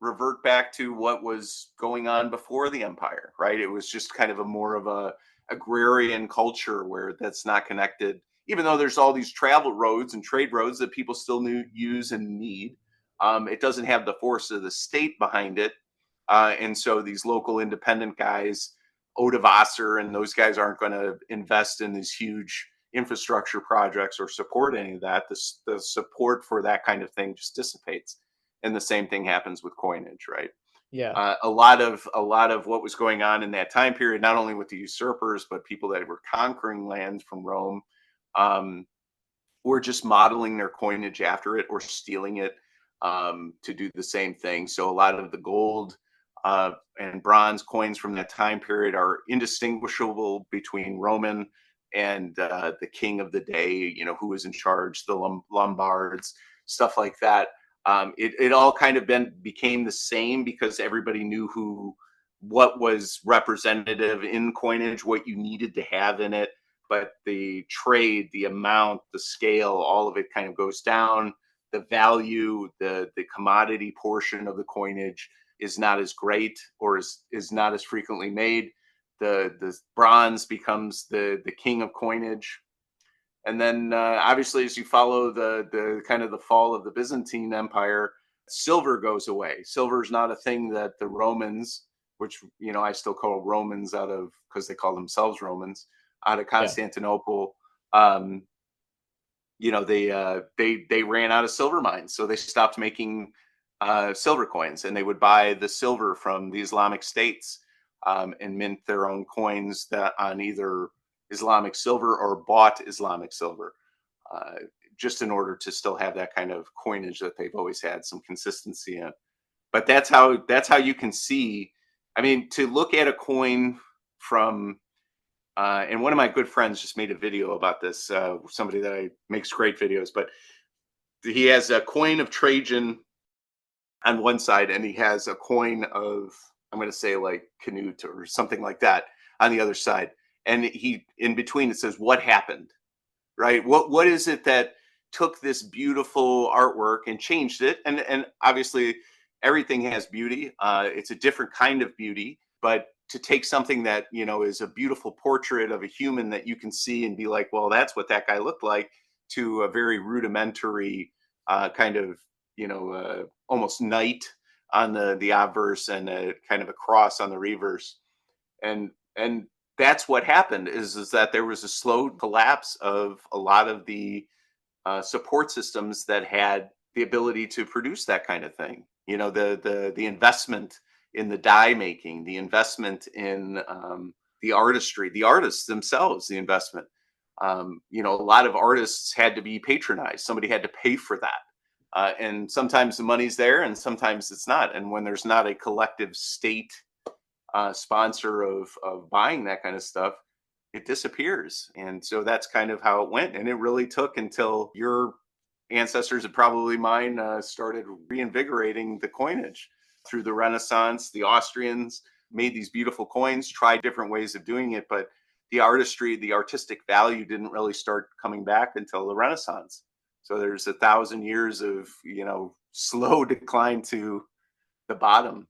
revert back to what was going on before the empire, right? It was just kind of a more of a agrarian culture where that's not connected, even though there's all these travel roads and trade roads that people still use and need. It doesn't have the force of the state behind it. And so these local independent guys, Odavasser and those guys, aren't going to invest in these huge infrastructure projects or support any of that. The support for that kind of thing just dissipates, and the same thing happens with coinage, right? yeah, A lot of what was going on in that time period, not only with the usurpers but people that were conquering land from Rome, um, were just modeling their coinage after it or stealing it to do the same thing. So a lot of the gold and bronze coins from that time period are indistinguishable between Roman and the king of the day, who was in charge, the Lombards, stuff like that. It all kind of became the same because everybody knew what was representative in coinage, what you needed to have in it. But the trade, the amount, the scale, all of it kind of goes down. The value, the commodity portion of the coinage is not as great, or is not as frequently made. The bronze becomes the king of coinage. And then obviously, as you follow the kind of the fall of the Byzantine Empire, silver goes away. Silver is not a thing that the Romans, which I still call Romans out of, because they call themselves Romans, out of yeah, Constantinople. Um, they ran out of silver mines, so they stopped making silver coins, and they would buy the silver from the Islamic states and mint their own coins that on either Islamic silver or bought Islamic silver, uh, just in order to still have that kind of coinage that they've always had some consistency in. But that's how you can see. I mean, to look at a coin from And one of my good friends just made a video about this. Somebody that makes great videos, but he has a coin of Trajan on one side, and he has a coin of, I'm going to say like Canute or something like that on the other side. And he, in between, it says, "What happened?" Right? What is it that took this beautiful artwork and changed it? And obviously, everything has beauty. It's a different kind of beauty, but to take something that is a beautiful portrait of a human that you can see and be like, well, that's what that guy looked like, to a very rudimentary kind of almost knight on the obverse and a kind of a cross on the reverse, and that's what happened is that there was a slow collapse of a lot of the support systems that had the ability to produce that kind of thing. The investment in the die making, the investment in the artistry, the artists themselves, the investment. A lot of artists had to be patronized. Somebody had to pay for that. And sometimes the money's there and sometimes it's not. And when there's not a collective state sponsor of buying that kind of stuff, it disappears. And so that's kind of how it went. And it really took until your ancestors and probably mine started reinvigorating the coinage through the Renaissance. The Austrians made these beautiful coins, tried different ways of doing it, but the artistry, the artistic value didn't really start coming back until the Renaissance. So there's 1,000 years of, slow decline to the bottom.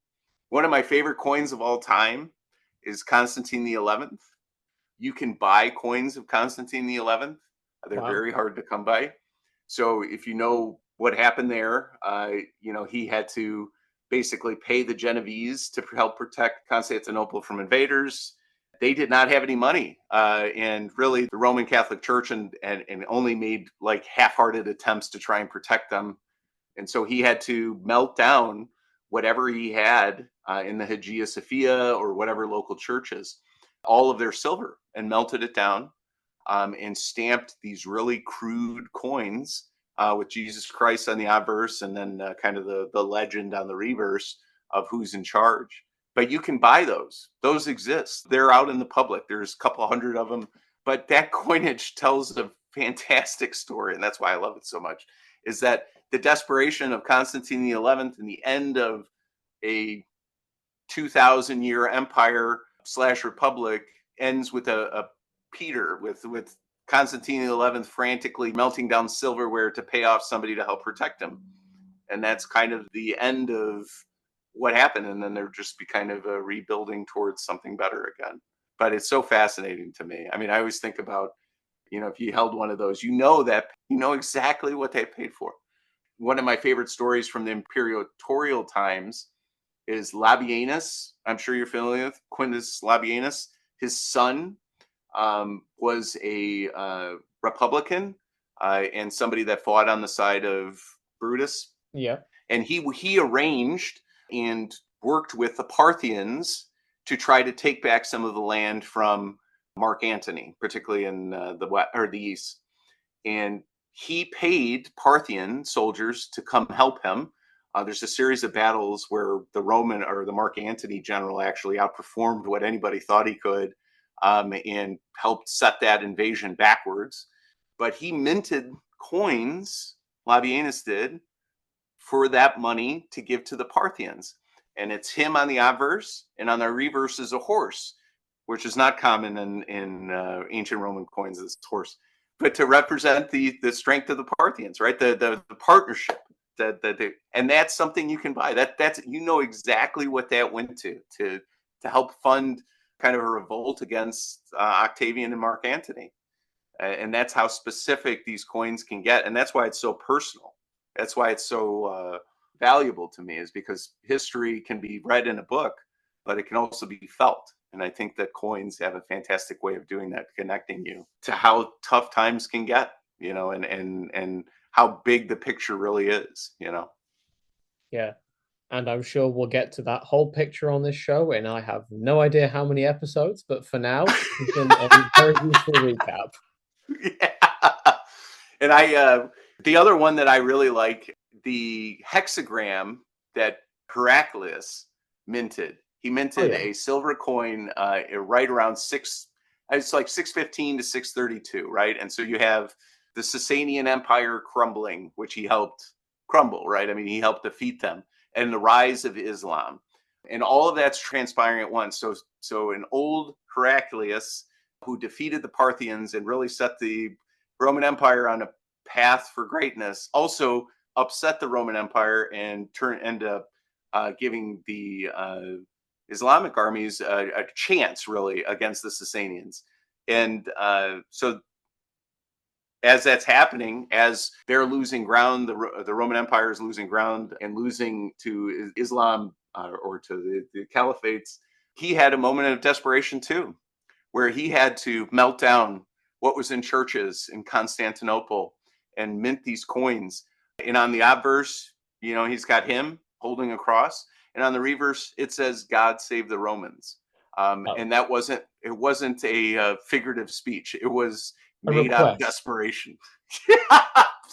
One of my favorite coins of all time is Constantine the 11th. You can buy coins of Constantine the 11th. They're Wow. very hard to come by. So if you know what happened there, he had to basically pay the Genovese to help protect Constantinople from invaders. They did not have any money. And really, the Roman Catholic Church and only made like half-hearted attempts to try and protect them. And so he had to melt down whatever he had in the Hagia Sophia or whatever local churches, all of their silver, and melted it down and stamped these really crude coins with Jesus Christ on the obverse and then kind of the legend on the reverse of who's in charge. But you can buy those. Those exist. They're out in the public. There's a couple hundred of them. But that coinage tells a fantastic story, and that's why I love it so much, is that the desperation of Constantine the 11th and the end of a 2,000-year empire / republic ends with a Peter, with Constantine the 11th frantically melting down silverware to pay off somebody to help protect him. And that's kind of the end of what happened. And then there just be kind of a rebuilding towards something better again. But it's so fascinating to me. I mean, I always think about, if you held one of those, that you know exactly what they paid for. One of my favorite stories from the imperatorial times is Labienus. I'm sure you're familiar with Quintus Labienus. His son was a Republican and somebody that fought on the side of Brutus. Yeah. And he arranged and worked with the Parthians to try to take back some of the land from Mark Antony, particularly in the west or the east. And he paid Parthian soldiers to come help him. There's a series of battles where the Roman or the Mark Antony general actually outperformed what anybody thought he could and helped set that invasion backwards. But he minted coins, Labienus did, for that money to give to the Parthians. And it's him on the obverse, and on the reverse is a horse, which is not common in ancient Roman coins, this horse, but to represent the strength of the Parthians, right? The partnership and that's something you can buy. That's exactly what that went to help fund kind of a revolt against Octavian and Mark Antony. And that's how specific these coins can get. And that's why it's so personal. That's why it's so valuable to me, is because history can be read in a book, but it can also be felt. And I think that coins have a fantastic way of doing that, connecting you to how tough times can get, and how big the picture really is. Yeah. And I'm sure we'll get to that whole picture on this show, and I have no idea how many episodes, but for now, it's been a very useful recap. Yeah. And the other one that I really like, the hexagram that Heraclius minted. He Oh minted yeah. a silver coin right around It's like 615 to 632, right? And so you have the Sasanian Empire crumbling, which he helped crumble, right? I mean, he helped defeat them, and the rise of Islam. And all of that's transpiring at once. So an old Heraclius who defeated the Parthians and really set the Roman Empire on a path for greatness also upset the Roman Empire and end up giving the Islamic armies a chance, really, against the Sasanians. And so as that's happening, as they're losing ground, the Roman Empire is losing ground and losing to Islam or to the caliphates, he had a moment of desperation too, where he had to melt down what was in churches in Constantinople and mint these coins. And on the obverse, he's got him holding a cross, and on the reverse, it says, "God save the Romans." Oh, And it wasn't a figurative speech. It was a made out of request. desperation.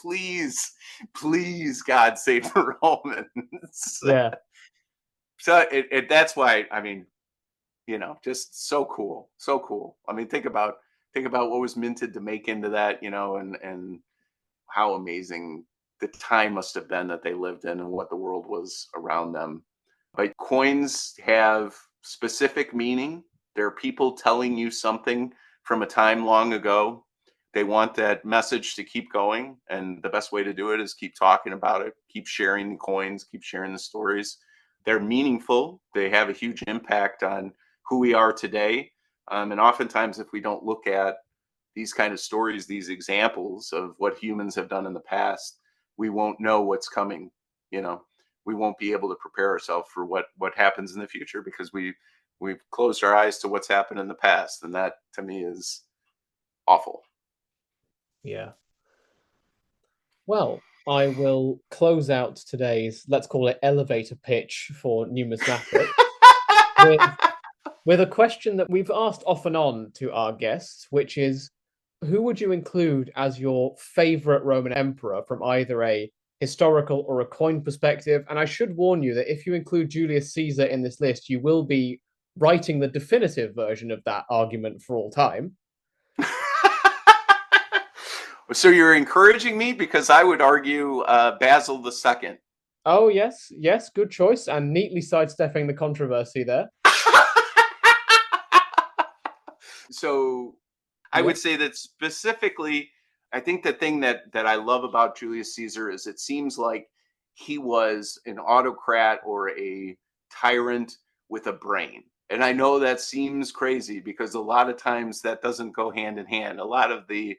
Please, please, God save the Romans. Yeah. So that's why, I mean, just so cool, so cool. I mean, think about what was minted to make into that, and how amazing the time must have been that they lived in and what the world was around them. But coins have specific meaning. There are people telling you something from a time long ago. They want that message to keep going. And the best way to do it is keep talking about it, keep sharing the coins, keep sharing the stories. They're meaningful. They have a huge impact on who we are today. And oftentimes, if we don't look at these kind of stories, these examples of what humans have done in the past, we won't know what's coming. We won't be able to prepare ourselves for what happens in the future because we've closed our eyes to what's happened in the past, and that to me is awful. Yeah. Well, I will close out today's, let's call it elevator pitch for numismatics with a question that we've asked off and on to our guests, which is, who would you include as your favorite Roman emperor from either a historical or a coin perspective? And I should warn you that if you include Julius Caesar in this list, you will be writing the definitive version of that argument for all time. So you're encouraging me because I would argue Basil II. Oh, yes, yes, good choice, and neatly sidestepping the controversy there. So I Yeah, would say that specifically, I think the thing that I love about Julius Caesar is it seems like he was an autocrat or a tyrant with a brain. And I know that seems crazy because a lot of times that doesn't go hand in hand. A lot of the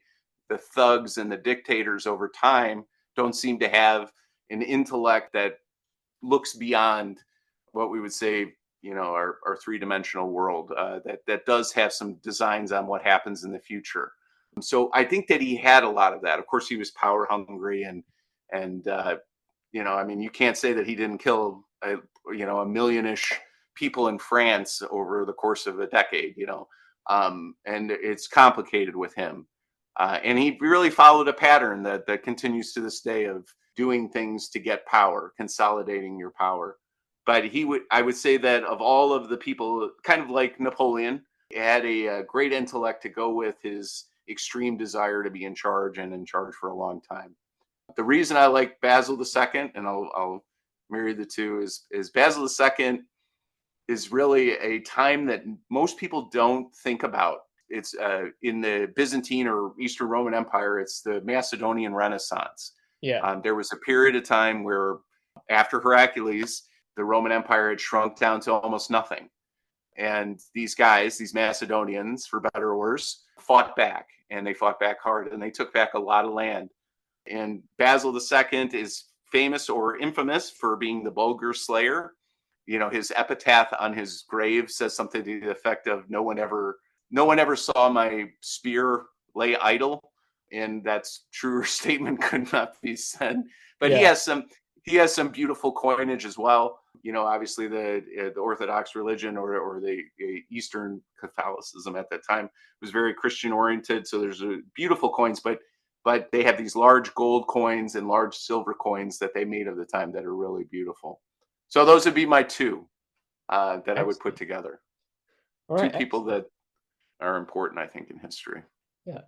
thugs and the dictators over time don't seem to have an intellect that looks beyond what we would say, our three-dimensional world, that does have some designs on what happens in the future. So I think that he had a lot of that. Of course, he was power hungry, and I mean, you can't say that he didn't kill a million-ish people in France over the course of a decade. And it's complicated with him. And he really followed a pattern that continues to this day of doing things to get power, consolidating your power. But I would say that of all of the people, kind of like Napoleon, had a great intellect to go with his extreme desire to be in charge and in charge for a long time. The reason I like Basil II, and I'll marry the two, is Basil II is really a time that most people don't think about. It's in the Byzantine or Eastern Roman Empire, it's the Macedonian Renaissance. yeah, There was a period of time where after Heraclius, the Roman Empire had shrunk down to almost nothing. And these guys, these Macedonians, for better or worse, fought back, and they fought back hard, and they took back a lot of land. And Basil II is famous or infamous for being the Bulgar slayer. His epitaph on his grave says something to the effect of no one ever saw my spear lay idle. And that's truer statement could not be said. But yeah. he has some beautiful coinage as well. Obviously the Orthodox religion or the Eastern Catholicism at that time was very Christian oriented. So there's beautiful coins, but they have these large gold coins and large silver coins that they made of the time that are really beautiful. So those would be my two that I would put Excellent. together. All Two right, people excellent. are important, I think, in history. Yeah.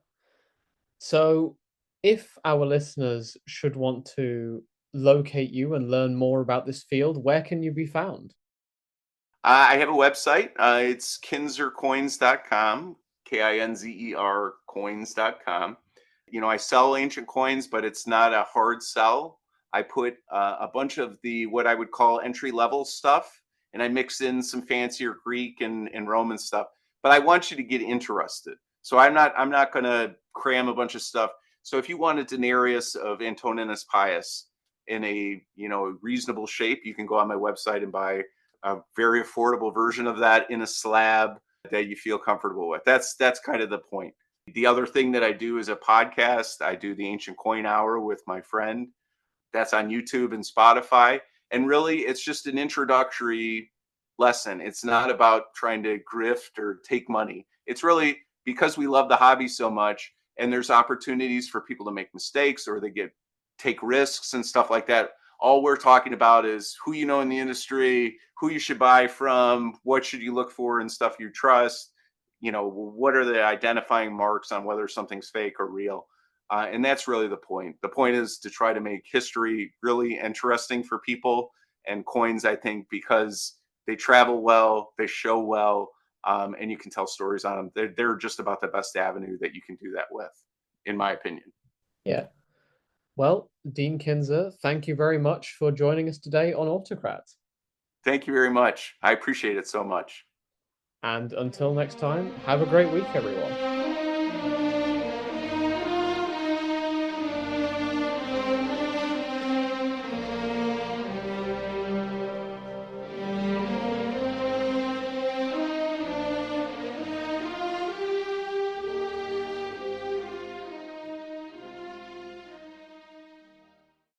So, if our listeners should want to locate you and learn more about this field, where can you be found? I have a website. It's kinzercoins.com, Kinzer coins.com. You know, I sell ancient coins, but it's not a hard sell. I put a bunch of the what I would call entry level stuff, and I mix in some fancier Greek and Roman stuff. But I want you to get interested. So I'm not going to cram a bunch of stuff. So if you want a denarius of Antoninus Pius in a reasonable shape, you can go on my website and buy a very affordable version of that in a slab that you feel comfortable with. That's kind of the point. The other thing that I do is a podcast. I do the Ancient Coin Hour with my friend. That's on YouTube and Spotify. And really, it's just an introductory lesson. It's not about trying to grift or take money. It's really because we love the hobby so much, and there's opportunities for people to make mistakes or they take risks and stuff like that. All we're talking about is who you know in the industry, who you should buy from, what should you look for in stuff you trust, what are the identifying marks on whether something's fake or real. And that's really the point. The point is to try to make history really interesting for people, and coins, I think, because they travel well, they show well, and you can tell stories on them. They're just about the best avenue that you can do that with, in my opinion. Yeah. Well, Dean Kinzer, thank you very much for joining us today on Autocrat. Thank you very much. I appreciate it so much. And until next time, have a great week, everyone.